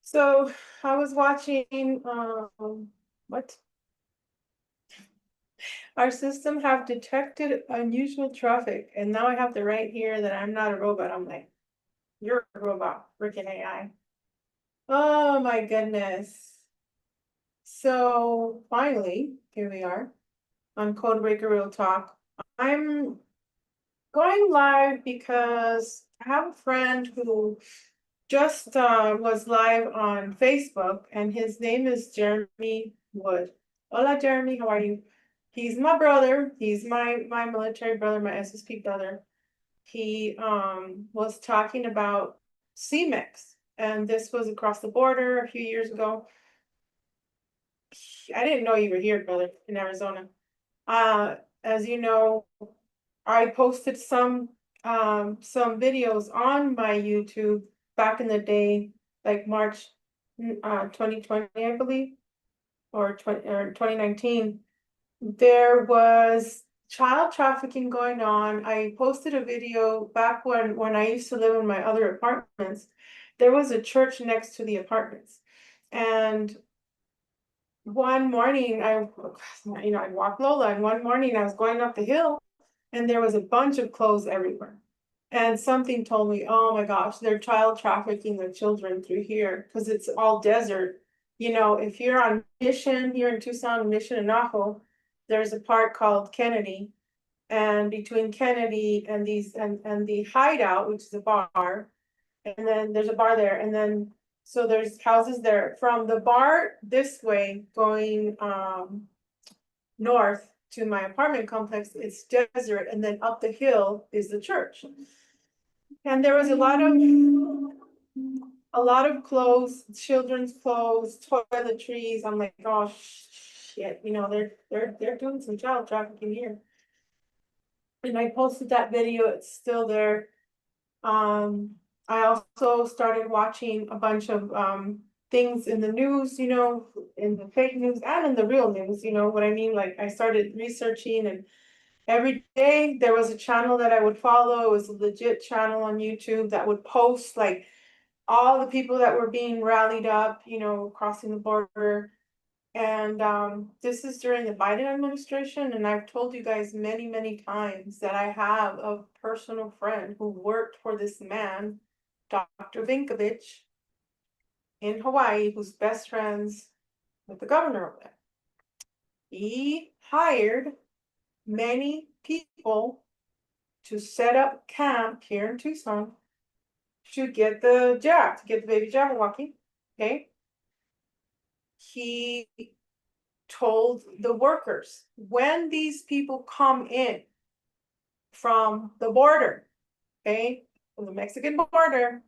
So I was watching what our system have detected unusual traffic, and now I have to write here that I'm not a robot. I'm like, you're a robot, freaking AI. Oh my goodness. So finally, here we are on Codebreaker Real Talk. I'm going live because I have a friend who just was live on Facebook, and his name is Jeremy Wood. Hola, Jeremy. How are you? He's my brother. He's my military brother, my SSP brother. He was talking about CMEX, and this was across the border a few years ago. I didn't know you were here, brother, in Arizona. As you know, I posted some videos on my YouTube back in the day, like March 2020, I believe, or 2019. There was child trafficking going on. I posted a video back when I used to live in my other apartments. There was a church next to the apartments. And one morning I'd walk Lola, and one morning I was going up the hill and there was a bunch of clothes everywhere. And something told me, oh my gosh, they're child trafficking the children through here because it's all desert. You know, if you're on Mission here in Tucson, Mission and Naho, there's a park called Kennedy. And between Kennedy and and the Hideout, which is a bar, and then there's a bar there, and then so there's houses there. From the bar this way going north to my apartment complex, it's desert, and then up the hill is the church. And there was a lot of clothes, children's clothes, toiletries. I'm like, oh shit, they're doing some child trafficking here. And I posted that video, it's still there. I also started watching a bunch of things in the news, in the fake news and in the real news, you know what I mean? Like I started researching, and every day there was a channel that I would follow. It was a legit channel on YouTube that would post like all the people that were being rallied up, crossing the border. And this is during the Biden administration, and I've told you guys many, many times that I have a personal friend who worked for this man, Dr. Vinkovich, in Hawaii, who's best friends with the governor over there. He hired many people to set up camp here in Tucson to get the jab, to get the baby Jabberwocky. Okay. He told the workers, when these people come in from the border, okay, from the Mexican border,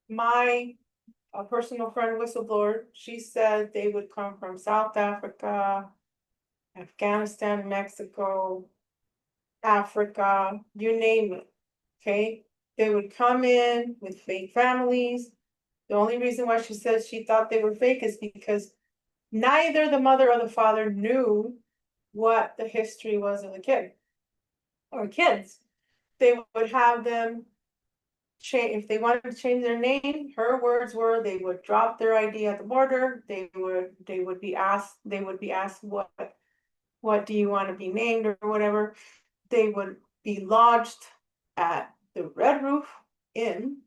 my a personal friend whistleblower, she said they would come from South Africa, Afghanistan, Mexico, Africa, you name it. Okay. They would come in with fake families. The only reason why she said she thought they were fake is because neither the mother or the father knew what the history was of the kid or kids. They would have them change, if they wanted to change their name, her words were they would drop their ID at the border. They would be asked what do you want to be named or whatever. They would be lodged at the Red Roof Inn,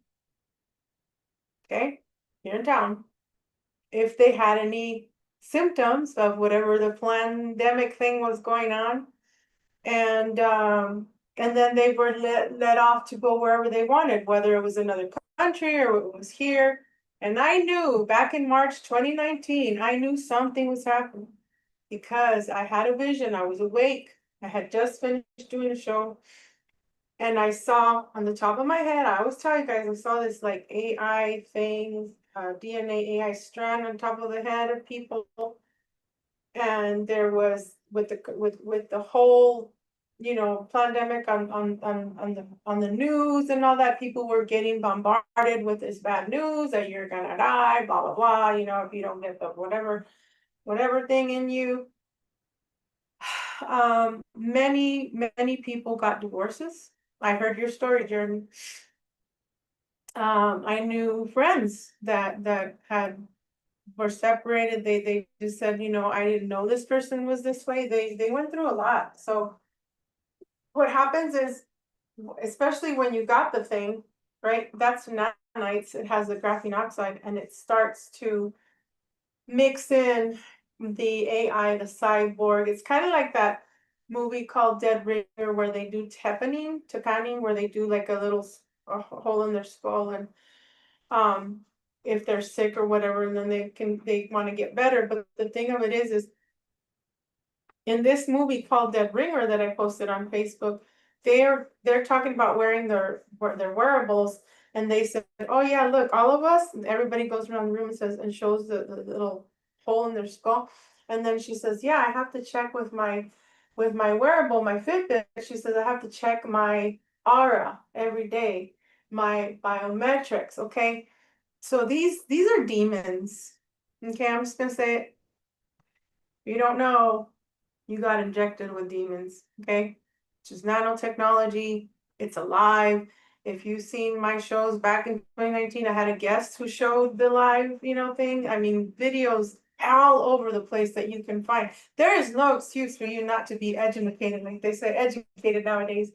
okay, here in town. If they had any symptoms of whatever the pandemic thing was going on, and then they were let off to go wherever they wanted, whether it was another country or it was here. And I knew back in March 2019, I knew something was happening because I had a vision. I was awake. I had just finished doing a show, and I saw on the top of my head, I always tell you guys, I saw this like AI thing, DNA AI strand on top of the head of people. And there was with the whole, pandemic on the news and all that, people were getting bombarded with this bad news that you're gonna die, blah blah blah, if you don't get the whatever thing in you. Many people got divorces. I heard your story, Jordan. I knew friends that were separated. They just said, you know, I didn't know this person was this way. They went through a lot. So what happens is, especially when you got the thing, right? That's nanites. It has the graphene oxide, and it starts to mix in the AI, the cyborg. It's kind of like that movie called Dead Ringer where they do tepanine, where they do like a little a hole in their skull, and um if they're sick or whatever, and then they want to get better. But the thing of it is in this movie called Dead Ringer that I posted on Facebook, they're talking about wearing their wearables, and they said, "Oh yeah, look, all of us." And everybody goes around the room and says and shows the little hole in their skull, and then she says, "Yeah, I have to check with my wearable, my Fitbit." She says, "I have to check my aura every day, my biometrics." Okay, so these are demons. Okay, I'm just gonna say it. You don't know, you got injected with demons, okay? It's just nanotechnology. It's alive. If you've seen my shows back in 2019, I had a guest who showed the live, thing. I mean, videos all over the place that you can find. There is no excuse for you not to be educated, like they say, educated nowadays.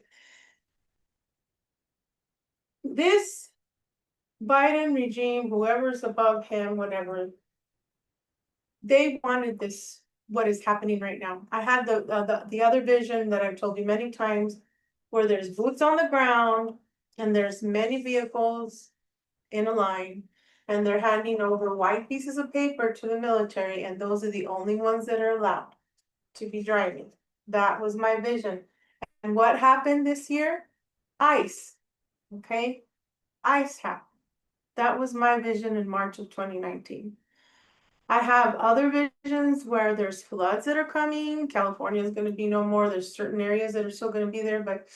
This Biden regime, whoever's above him, whatever, they wanted this, what is happening right now. I had the other vision that I've told you many times, where there's boots on the ground and there's many vehicles in a line, and they're handing over white pieces of paper to the military, and those are the only ones that are allowed to be driving. That was my vision. And what happened this year? ICE. Okay, ICE happened. That was my vision in March of 2019. I have other visions where there's floods that are coming. California is going to be no more. There's certain areas that are still going to be there, but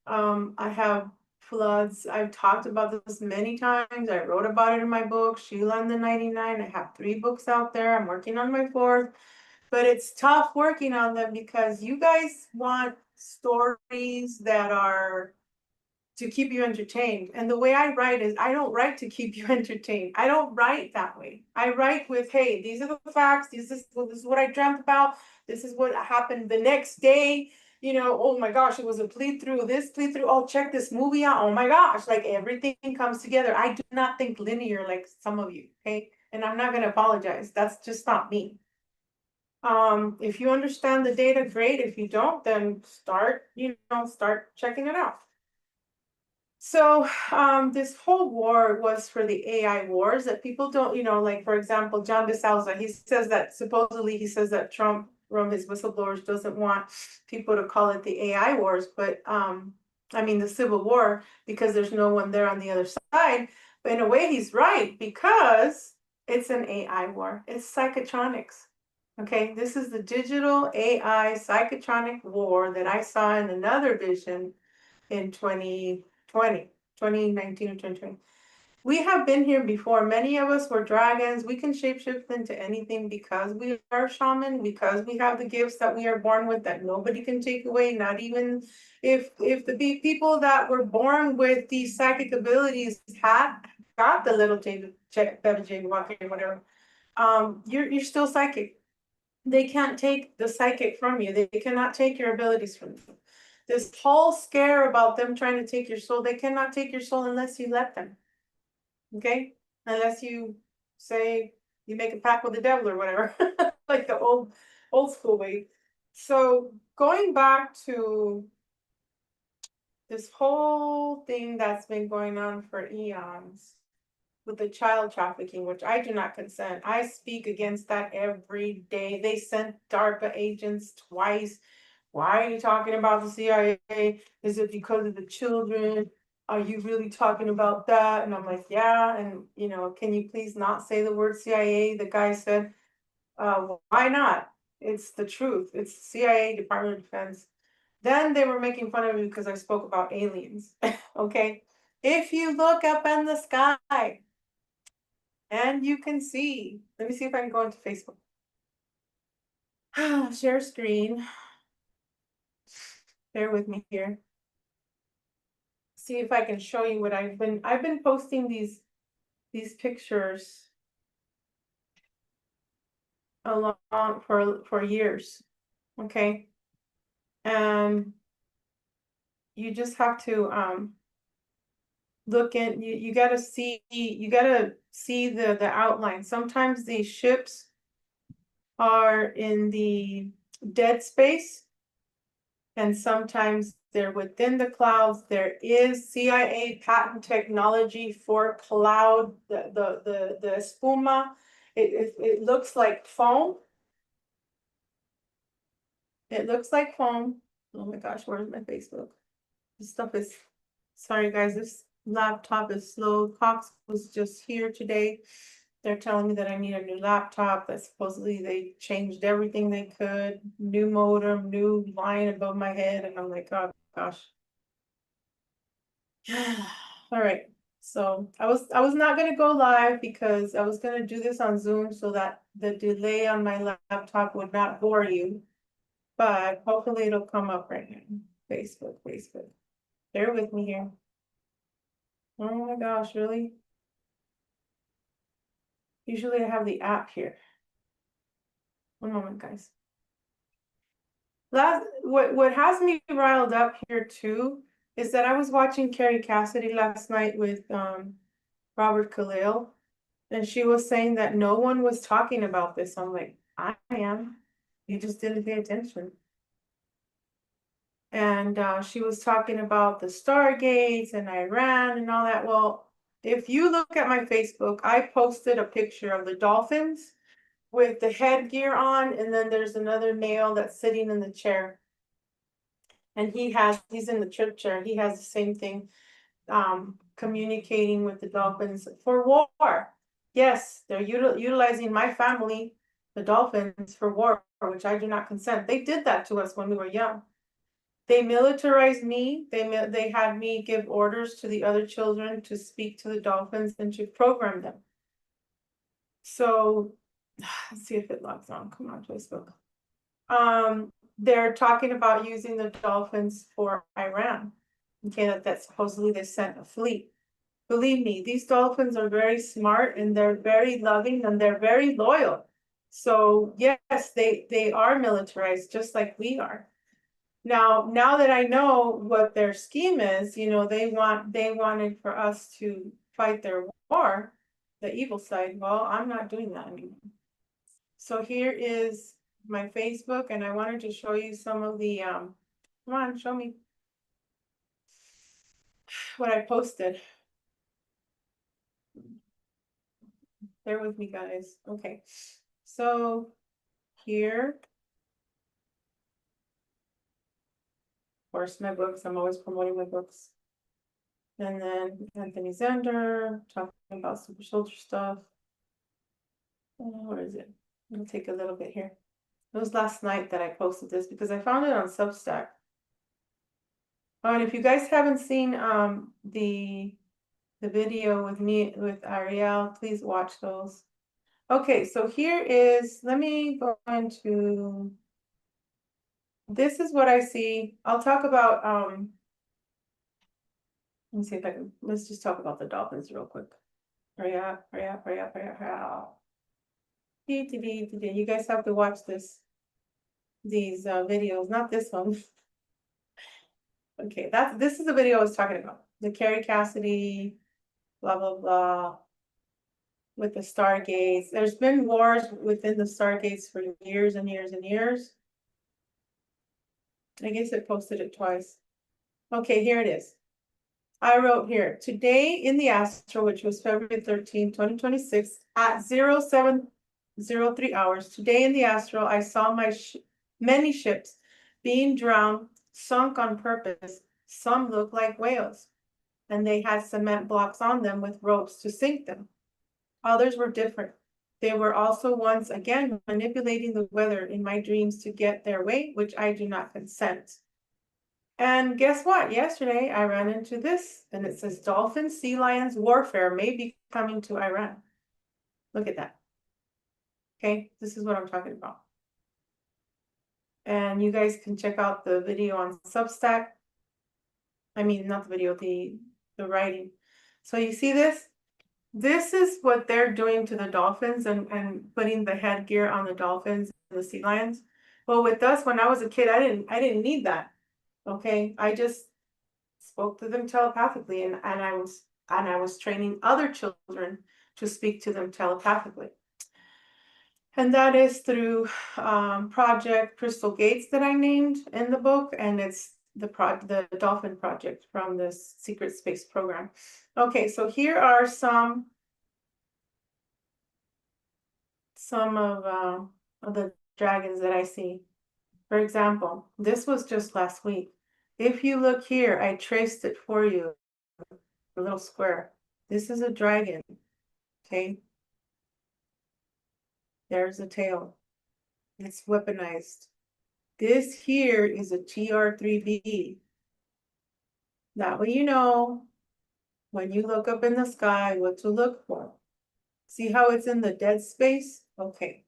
I have floods. I've talked about this many times. I wrote about it in my book, Sheila and the 99. I have 3 books out there. I'm working on my 4th, but it's tough working on them because you guys want stories that are to keep you entertained. And the way I write is I don't write to keep you entertained. I don't write that way. I write with, hey, these are the facts. This is what I dreamt about. This is what happened the next day. Oh my gosh, it was a plead through, this plead through. Oh, check this movie out. Oh my gosh, like everything comes together. I do not think linear like some of you, okay? And I'm not going to apologize. That's just not me. If you understand the data, great. If you don't, then start checking it out. So, this whole war was for the AI wars that people don't, like, for example, John DeSalza, he says that Trump, from his whistleblowers, doesn't want people to call it the AI wars, but, I mean, the Civil War, because there's no one there on the other side. But in a way, he's right, because it's an AI war. It's psychotronics. Okay, this is the digital AI psychotronic war that I saw in another vision in 2019 or 2020. We have been here before. Many of us were dragons. We can shapeshift into anything because we are shaman, because we have the gifts that we are born with that nobody can take away, not even if the people that were born with these psychic abilities had got the little whatever. You're still psychic. They can't take the psychic from you. They cannot take your abilities from you. This whole scare about them trying to take your soul, they cannot take your soul unless you let them. Okay? Unless you say you make a pact with the devil or whatever, like the old school way. So going back to this whole thing that's been going on for eons with the child trafficking, which I do not consent. I speak against that every day. They sent DARPA agents twice. Why are you talking about the CIA? Is it because of the children? Are you really talking about that? And I'm like, yeah. And, can you please not say the word CIA? The guy said, why not? It's the truth. It's CIA, Department of Defense. Then they were making fun of me because I spoke about aliens. Okay. If you look up in the sky and you can see, let me see if I can go into Facebook. Share screen. Bear with me here. see if I can show you what I've been posting these pictures along for years. Okay. And you just have to look in, you gotta see the outline. Sometimes these ships are in the dead space, and sometimes they're within the clouds. There is CIA patent technology for cloud, the espuma. It looks like foam. It looks like foam. Oh my gosh, where's my Facebook? This stuff is, sorry guys, this laptop is slow. Cox was just here today. They're telling me that I need a new laptop, that supposedly they changed everything they could, new modem, new line above my head, and I'm like, oh gosh. All right, so I was not gonna go live because I was gonna do this on Zoom so that the delay on my laptop would not bore you, but hopefully it'll come up right now. Facebook. Bear with me here. Oh my gosh, really? Usually I have the app here. One moment, guys. What has me riled up here too is that I was watching Carrie Cassidy last night with Robert Khalil, and she was saying that no one was talking about this. I'm like, I am. You just didn't pay attention. And she was talking about the Stargates and Iran and all that. Well, if you look at my Facebook, I posted a picture of the dolphins with the headgear on, and then there's another male that's sitting in the chair. And he's in the trip chair. He has the same thing, communicating with the dolphins for war. Yes, they're utilizing my family, the dolphins, for war, which I do not consent. They did that to us when we were young. They militarized me. They had me give orders to the other children to speak to the dolphins and to program them. So let's see if it logs on. Come on, Facebook. They're talking about using the dolphins for Iran. Okay, that supposedly they sent a fleet. Believe me, these dolphins are very smart and they're very loving and they're very loyal. So yes, they are militarized just like we are. Now that I know what their scheme is, you know, they wanted for us to fight their war, the evil side. Well, I'm not doing that anymore. So here is my Facebook, and I wanted to show you some of the come on, show me what I posted. Bear with me, guys. Okay, so here, of course, my books. I'm always promoting my books. And then Anthony Zender talking about super soldier stuff. Where is it? It'll take a little bit here. It was last night that I posted this because I found it on Substack. Oh, and if you guys haven't seen the video with me with Ariel, please watch those. Okay, so here is, let me go into, this is what I see. I'll talk about let me see if I can, let's just talk about the dolphins real quick. Hurry up. You guys have to watch these videos, not this one. Okay, this is the video I was talking about. The Carrie Cassidy, blah, blah, blah, with the Stargates. There's been wars within the Stargates for years and years and years. I guess it posted it twice. Okay, here it is. I wrote here, today in the Astro, which was February 13, 2026, at 0703 hours, today in the Astro, I saw many ships being drowned, sunk on purpose. Some look like whales, and they had cement blocks on them with ropes to sink them. Others were different. They were also once again manipulating the weather in my dreams to get their way, which I do not consent. And guess what? Yesterday I ran into this, and it says dolphin sea lions warfare may be coming to Iran. Look at that. Okay, this is what I'm talking about. And you guys can check out the video on Substack. I mean, not the video, the writing. So you see this? This is what they're doing to the dolphins and putting the headgear on the dolphins and the sea lions. Well, with us, when I was a kid, I didn't need that. Okay. I just spoke to them telepathically and I was training other children to speak to them telepathically. And that is through Project Crystal Gates that I named in the book, and it's the Dolphin Project from this secret space program. Okay, so here are some of the dragons that I see. For example, this was just last week. If you look here, I traced it for you, a little square. This is a dragon, okay? There's the tail. It's weaponized. This here is a TR3B. That way you know when you look up in the sky what to look for. See how it's in the dead space? Okay.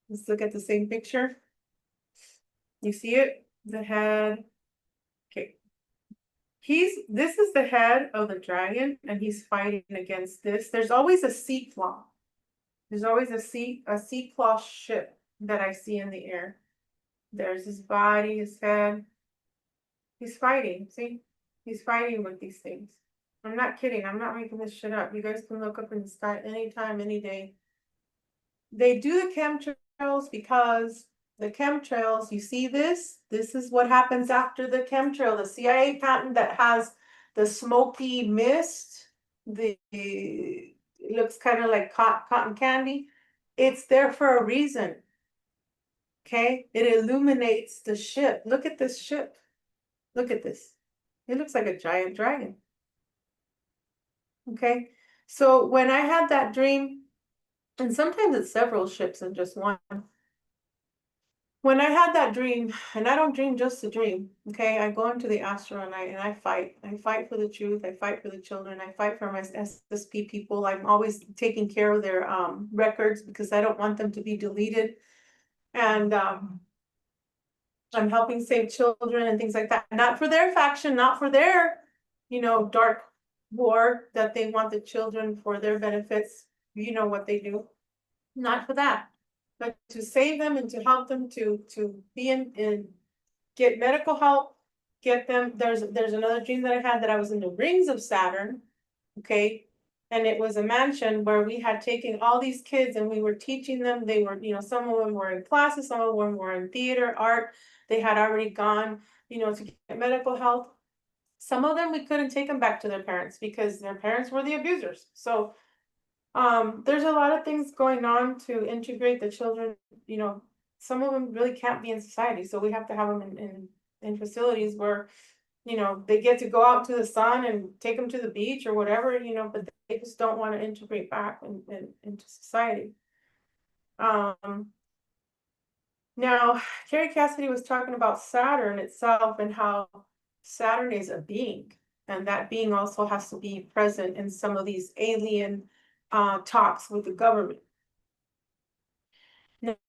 Let's look at the same picture. You see it? The head. Okay. This is the head of the dragon, and he's fighting against this. There's always a sea claw. There's always a sea claw ship that I see in the air. There's his body, his head. He's fighting. See? He's fighting with these things. I'm not kidding. I'm not making this shit up. You guys can look up in the sky anytime, any day. They do the chemtrails because the chemtrails, you see this? This is what happens after the chemtrail. The CIA patent that has the smoky mist, it looks kind of like cotton candy. It's there for a reason. Okay? It illuminates the ship. Look at this ship. Look at this. It looks like a giant dragon. Okay? So when I had that dream, and sometimes it's several ships and just one. When I had that dream, and I don't dream just to dream, okay? I go into the astral and I fight. I fight for the truth. I fight for the children. I fight for my SSP people. I'm always taking care of their records because I don't want them to be deleted. And I'm helping save children and things like that. Not for their faction, not for their, dark war that they want the children for their benefits. You know what they do. Not for that, but to save them and to help them to be in get medical help, get them. There's another dream that I had that I was in the rings of Saturn, okay, and it was a mansion where we had taken all these kids and we were teaching them. They were, some of them were in classes, some of them were in theater, art. They had already gone, to get medical help. Some of them we couldn't take them back to their parents because their parents were the abusers. So there's a lot of things going on to integrate the children. Some of them really can't be in society, so we have to have them in facilities where, they get to go out to the sun and take them to the beach or whatever, but they just don't want to integrate back into society. Now, Carrie Cassidy was talking about Saturn itself and how Saturn is a being, and that being also has to be present in some of these alien talks with the government.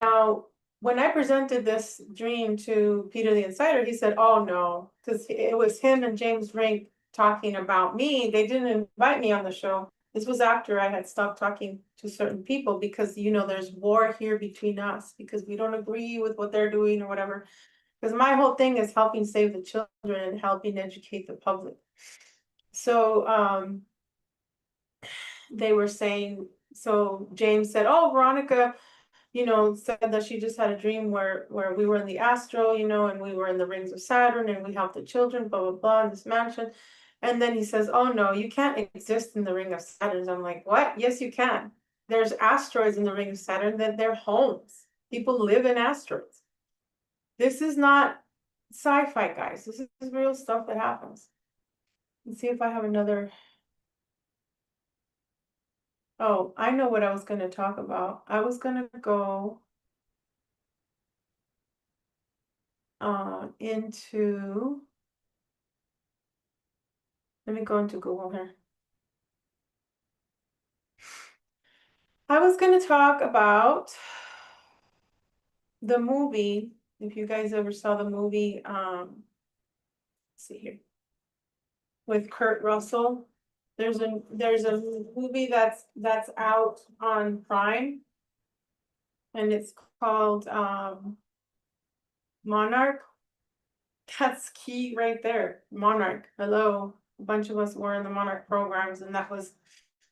Now, when I presented this dream to Peter the Insider, he said, "Oh no," because it was him and James Rink talking about me. They didn't invite me on the show. This was after I had stopped talking to certain people because there's war here between us because we don't agree with what they're doing or whatever. Because my whole thing is helping save the children and helping educate the public. So they were saying, so James said, "Oh, Veronica, said that she just had a dream where we were in the astral, and we were in the rings of Saturn and we helped the children, blah, blah, blah, in this mansion." And then he says, "Oh no, you can't exist in the ring of Saturn." I'm like, "What? Yes, you can. There's asteroids in the ring of Saturn that they're homes. People live in asteroids. This is not sci-fi, guys. This is real stuff that happens." Let's see if I have another. Oh, I know what I was going to talk about. I was going to go into, let me go into Google here. I was going to talk about the movie, if you guys ever saw the movie, see here. With Kurt Russell. There's a movie that's out on Prime. And it's called Monarch. That's key right there. Monarch. Hello. A bunch of us were in the Monarch programs, and that was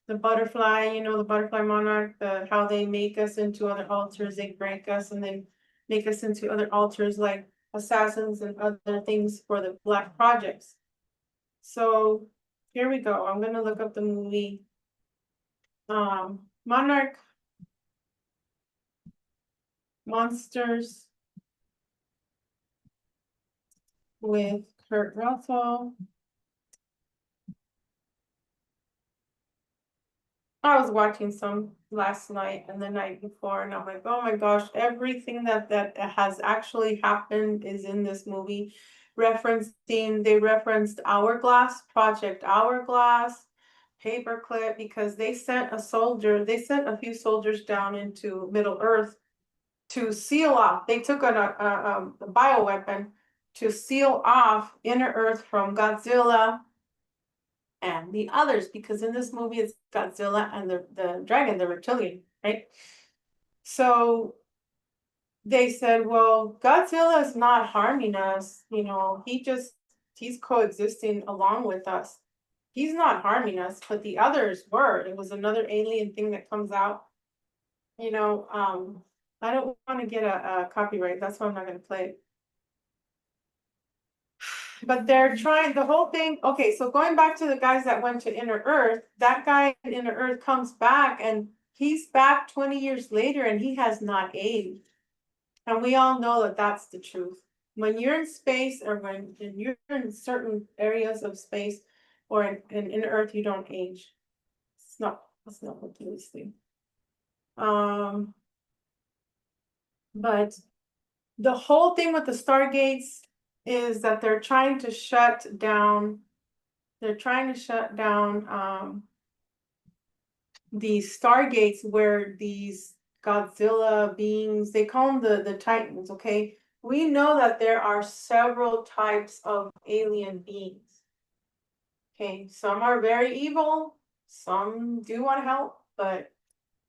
the butterfly, you know, the butterfly monarch, how they make us into other altars, they break us and then make us into other altars like assassins and other things for the Black projects. So here we go. I'm gonna look up the movie. Monarch Monsters with Kurt Russell. I was watching some last night and the night before, and I'm like, oh my gosh, everything that has actually happened is in this movie. They referenced Hourglass, Project Hourglass, Paperclip, because they sent a few soldiers down into Middle Earth to seal off. They took a bioweapon to seal off Inner Earth from Godzilla and the others, because in this movie it's Godzilla and the dragon, the reptilian, right? So they said, well, Godzilla is not harming us, you know, he's coexisting along with us. He's not harming us, but the others were. It was another alien thing that comes out. You know, I don't want to get a copyright, that's why I'm not gonna play it. But they're trying the whole thing. Okay, so going back to the guys that went to Inner Earth, that guy in Inner Earth comes back and he's back 20 years later and he has not aged. And we all know that that's the truth. When you're in space or when you're in certain areas of space or in Inner Earth, you don't age. That's not what these things. But the whole thing with the Stargates is that they're trying to shut down these Stargates where these Godzilla beings, they call them the Titans, okay? We know that there are several types of alien beings. Okay, some are very evil, some do want to help, but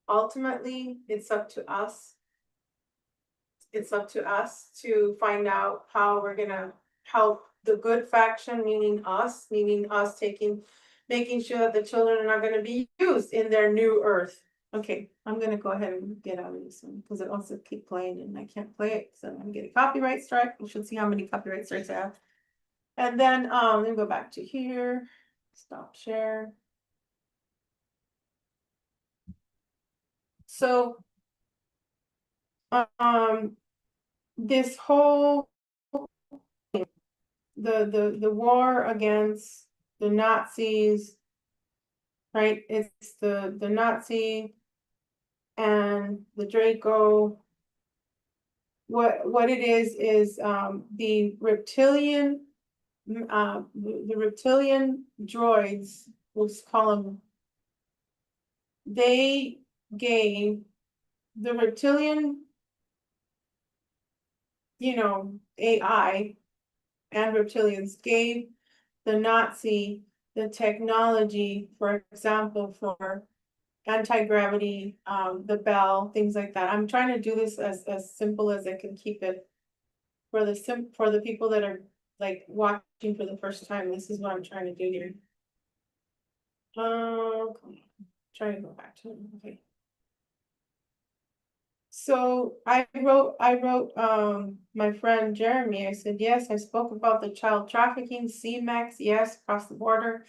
ultimately it's up to us. It's up to us to find out how we're gonna help the good faction, meaning us making sure that the children are not gonna be used in their new Earth. Okay, I'm gonna go ahead and get out of this one because it wants to keep playing and I can't play it, so I'm gonna get a copyright strike. We should see how many copyright strikes I have. And then let me go back to here. Stop share. So this whole the war against the Nazis, right? It's the Nazi and the Draco. What it is the reptilian droids, let's call them, they gave the reptilian, you know, AI and reptilians gave the Nazi the technology, for example, for anti-gravity, the bell, things like that. I'm trying to do this as simple as I can keep it for the people that are like watching for the first time. This is what I'm trying to do here. Come on. Trying to go back to it. Okay. So I wrote my friend Jeremy, I said, yes, I spoke about the child trafficking, CMEX, yes, across the border.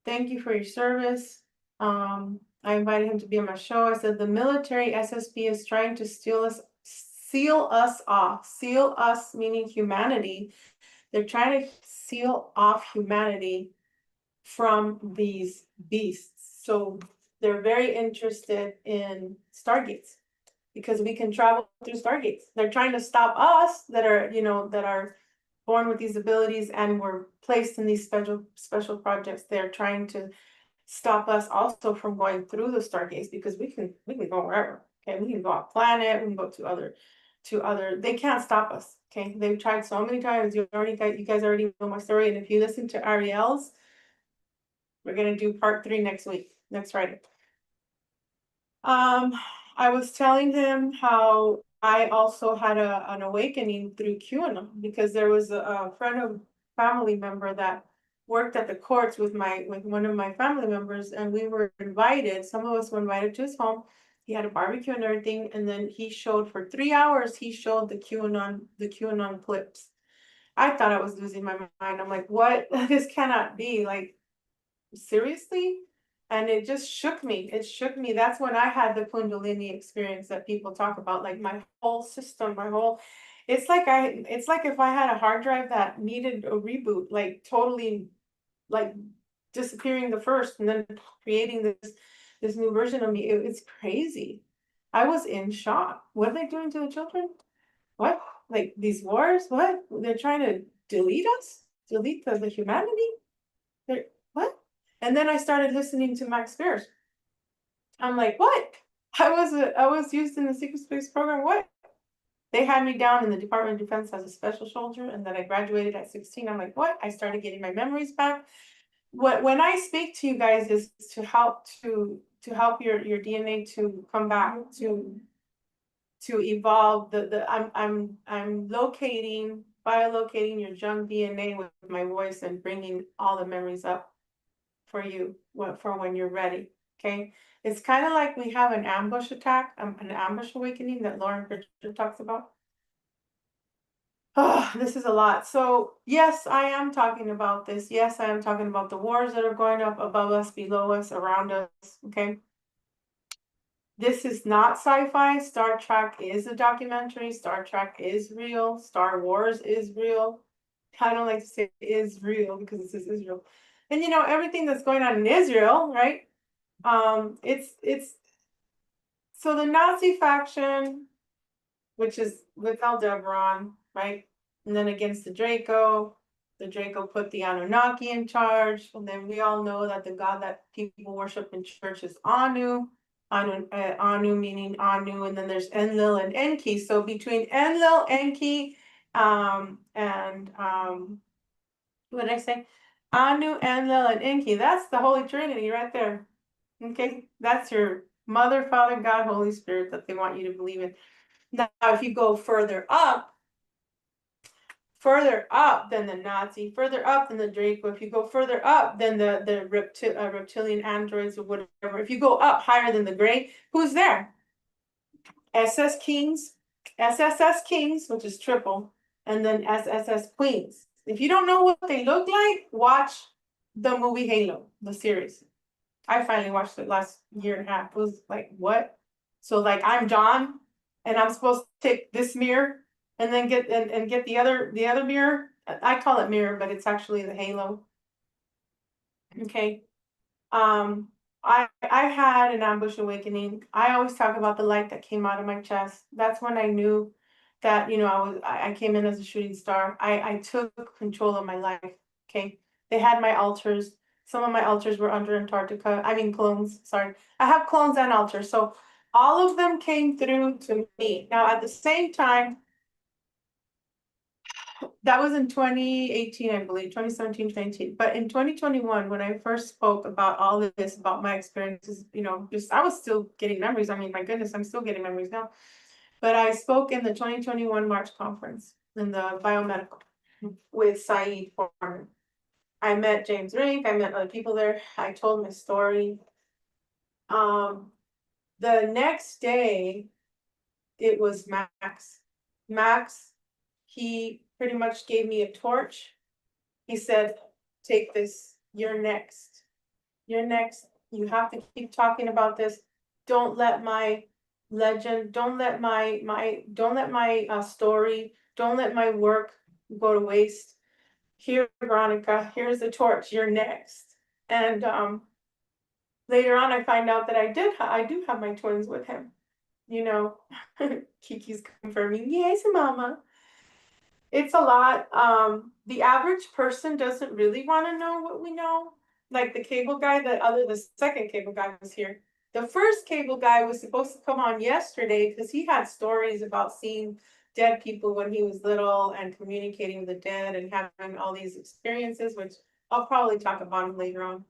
Thank you for your service. I invited him to be on my show. I said, the military SSP is trying to seal us off. Seal us meaning humanity. They're trying to seal off humanity from these beasts. So they're very interested in Stargates, because we can travel through Stargates. They're trying to stop us that are born with these abilities and were placed in these special projects. They're trying to stop us also from going through the Stargates, because we can go wherever. Okay, we can go off planet, we can go to they can't stop us. Okay, they've tried so many times. You guys already know my story. And if you listen to Ariel's, we're gonna do part 3 next week, next Friday. I was telling him how I also had an awakening through QAnon, because there was a friend of family member that worked at the courts with one of my family members, and we were invited. Some of us were invited to his home. He had a barbecue and everything, and then he showed for 3 hours. He showed the QAnon clips. I thought I was losing my mind. I'm like, what? This cannot be. Like, seriously? And it just shook me. It shook me. That's when I had the Kundalini experience that people talk about. Like my whole system, it's like if I had a hard drive that needed a reboot, like totally, like disappearing the first and then creating this new version of me. It's crazy. I was in shock. What are they doing to the children? What? Like these wars? What? They're trying to delete us? Delete the humanity? They're what? And then I started listening to Max Spears. I'm like, what? I was used in the secret space program. What? They had me down in the Department of Defense as a special soldier, and then I graduated at 16. I'm like, what? I started getting my memories back. When I speak to you guys is to help your DNA to come back to evolve. I'm biolocating your junk DNA with my voice and bringing all the memories up for you for when you're ready. Okay, it's kind of like we have an ambush attack, an ambush awakening that Lauren Pritchard talks about. Oh, this is a lot. So yes, I am talking about this. Yes, I am talking about the wars that are going up above us, below us, around us. Okay. This is not sci-fi. Star Trek is a documentary. Star Trek is real. Star Wars is real. I don't like to say is real because this is Israel. And you know, everything that's going on in Israel, right? It's so the Nazi faction, which is with Aldebaran, right? And then against the Draco put the Anunnaki in charge. And then we all know that the god that people worship in church is Anu. Anu meaning Anu, and then there's Enlil and Enki. So between Enlil, Enki, and what did I say? Anu, Enlil, and Enki. That's the Holy Trinity right there. Okay, that's your Mother, Father, God, Holy Spirit that they want you to believe in. Now, if you go further up than the Nazi, further up than the Draco, if you go further up than the reptilian androids or whatever, if you go up higher than the gray, who's there? SSS Kings, which is triple, and then SSS Queens. If you don't know what they look like, watch the movie Halo, the series. I finally watched it last year and a half. It was like, what? So like I'm John, and I'm supposed to take this mirror and then get the other mirror. I call it mirror, but it's actually the halo. Okay. I had an ambush awakening. I always talk about the light that came out of my chest. That's when I knew that, you know, I came in as a shooting star. I took control of my life. Okay. They had my altars. Some of my altars were under Antarctica. I mean clones, sorry. I have clones and altars. So all of them came through to me. Now at the same time, that was in 2018, I believe, 2017, 2018. But in 2021, when I first spoke about all of this, about my experiences, you know, just I was still getting memories. I mean, my goodness, I'm still getting memories now. But I spoke in the 2021 March conference in the biomedical with Saeed Foreman. I met James Rink, I met other people there. I told my story. The next day, it was Max. Max, he pretty much gave me a torch. He said, take this, you're next. You're next. You have to keep talking about this. Don't let my legend, don't let my story, don't let my work go to waste. Here, Veronica, here's the torch, you're next. And later on, I find out that I do have my twins with him. You know, Kiki's confirming, yes, mama. It's a lot. The average person doesn't really want to know what we know. Like the cable guy, the second cable guy was here. The first cable guy was supposed to come on yesterday because he had stories about seeing dead people when he was little and communicating with the dead and having all these experiences, which I'll probably talk about him later on.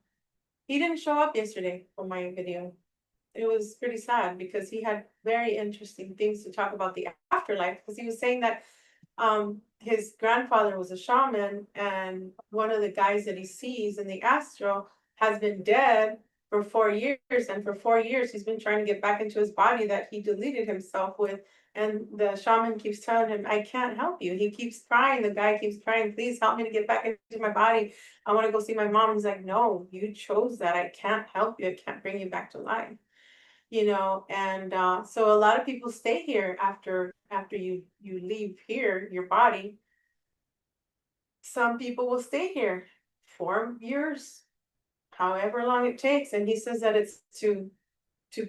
He didn't show up yesterday for my video. It was pretty sad because he had very interesting things to talk about the afterlife, because he was saying that his grandfather was a shaman, and one of the guys that he sees in the astral has been dead for 4 years, and for 4 years he's been trying to get back into his body that he deleted himself with. And the shaman keeps telling him, I can't help you. He keeps crying. The guy keeps crying, please help me to get back into my body. I want to go see my mom. He's like, no, you chose that. I can't help you. I can't bring you back to life. And so a lot of people stay here after you leave here, your body. Some people will stay here 4 years, however long it takes. And he says that it's to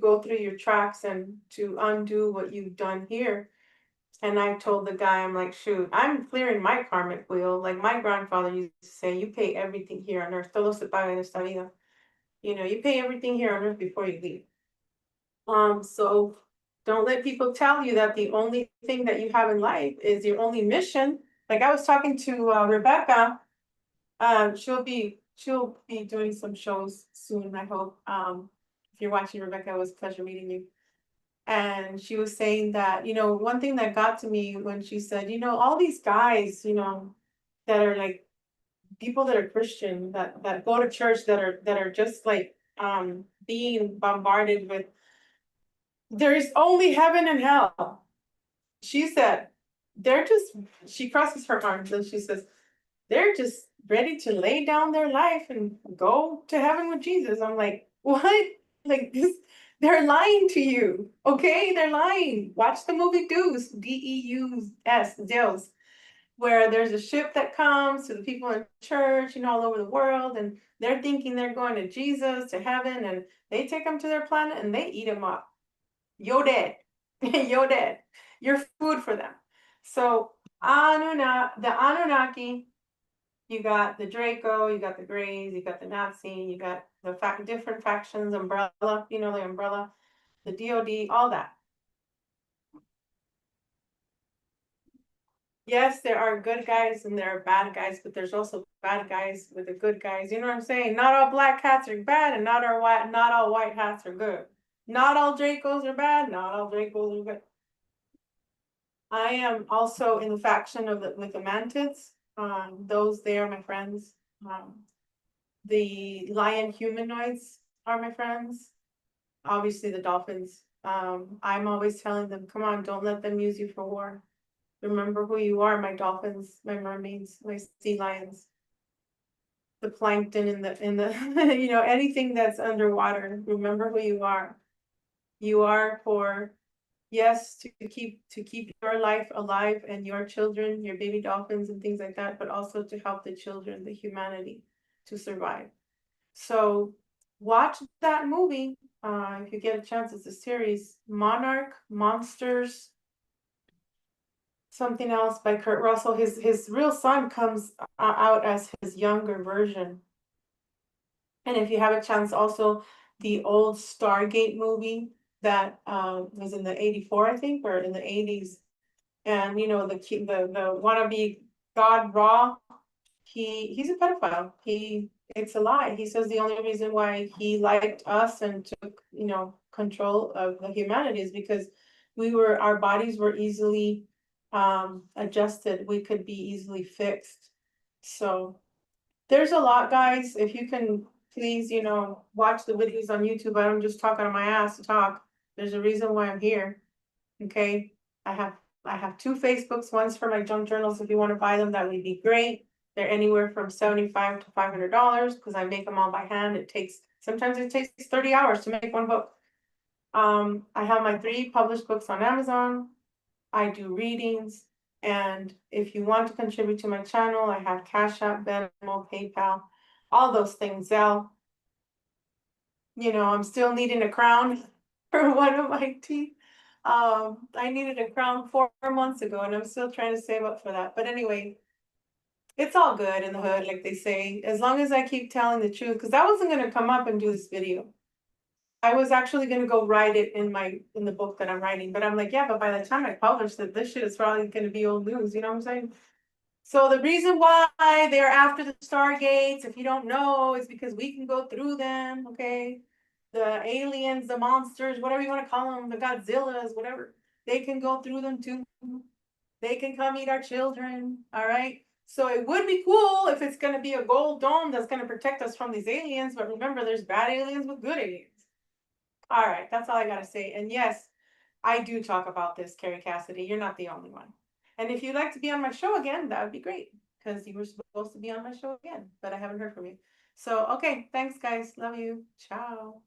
go through your tracks and to undo what you've done here. And I told the guy, I'm like, shoot, I'm clearing my karmic wheel. Like my grandfather used to say, you pay everything here on earth. Todo se paga en esta vida. You pay everything here on earth before you leave. So don't let people tell you that the only thing that you have in life is your only mission. Like I was talking to Rebecca. She'll be doing some shows soon, I hope. If you're watching, Rebecca, it was a pleasure meeting you. And she was saying that, one thing that got to me when she said, all these guys, that are like people that are Christian, that go to church, that are just like being bombarded with, there is only heaven and hell. She said, she crosses her arms and she says, they're just ready to lay down their life and go to heaven with Jesus. I'm like, what? Like this, they're lying to you. Okay, they're lying. Watch the movie Deuce, Deus, Deus, where there's a ship that comes to the people in church, all over the world, and they're thinking they're going to Jesus, to heaven, and they take them to their planet and they eat them up. You're dead. You're dead. You're food for them. So the Anunnaki, you got the Draco, you got the Greys, you got the Nazi, you got the different factions, Umbrella, the Umbrella, the DOD, all that. Yes, there are good guys and there are bad guys, but there's also bad guys with the good guys. You know what I'm saying? Not all black hats are bad, and not all white hats are good. Not all Dracos are bad, not all Dracos are good. I am also in the faction with the Mantids. They are my friends. The lion humanoids are my friends. Obviously the dolphins. I'm always telling them, come on, don't let them use you for war. Remember who you are, my dolphins, my mermaids, my sea lions. The plankton in the anything that's underwater. Remember who you are. You are for, yes, to keep your life alive and your children, your baby dolphins and things like that, but also to help the children, the humanity, to survive. So watch that movie if you get a chance. It's a series, Monarch Monsters, something else by Kurt Russell. His real son comes out as his younger version. And if you have a chance, also the old Stargate movie that was in the 84, I think, or in the 80s. And the wannabe God Ra, he's a pedophile. It's a lie. He says the only reason why he liked us and took, control of the humanity is because our bodies were easily adjusted. We could be easily fixed. So there's a lot, guys. If you can please, watch the videos on YouTube. I don't just talk out of my ass to talk. There's a reason why I'm here. Okay. I have 2 Facebooks. One's for my junk journals. If you want to buy them, that would be great. They're anywhere from $75 to $500 because I make them all by hand. Sometimes it takes 30 hours to make one book. I have my 3 published books on Amazon. I do readings. And if you want to contribute to my channel, I have Cash App, Venmo, PayPal, all those things. Zelle. I'm still needing a crown for one of my teeth. I needed a crown 4 months ago, and I'm still trying to save up for that. But anyway, it's all good in the hood, like they say, as long as I keep telling the truth, because I wasn't going to come up and do this video. I was actually gonna go write it in the book that I'm writing, but I'm like, yeah, but by the time I publish it, this shit is probably gonna be old news, you know what I'm saying? So the reason why they're after the Stargates, if you don't know, is because we can go through them, okay? The aliens, the monsters, whatever you wanna call them, the Godzillas, whatever, they can go through them too. They can come eat our children, all right? So it would be cool if it's gonna be a gold dome that's gonna protect us from these aliens, but remember, there's bad aliens with good aliens. All right, that's all I gotta say. And yes, I do talk about this, Carrie Cassidy. You're not the only one. And if you'd like to be on my show again, that would be great because you were supposed to be on my show again, but I haven't heard from you. So, okay, thanks, guys. Love you. Ciao.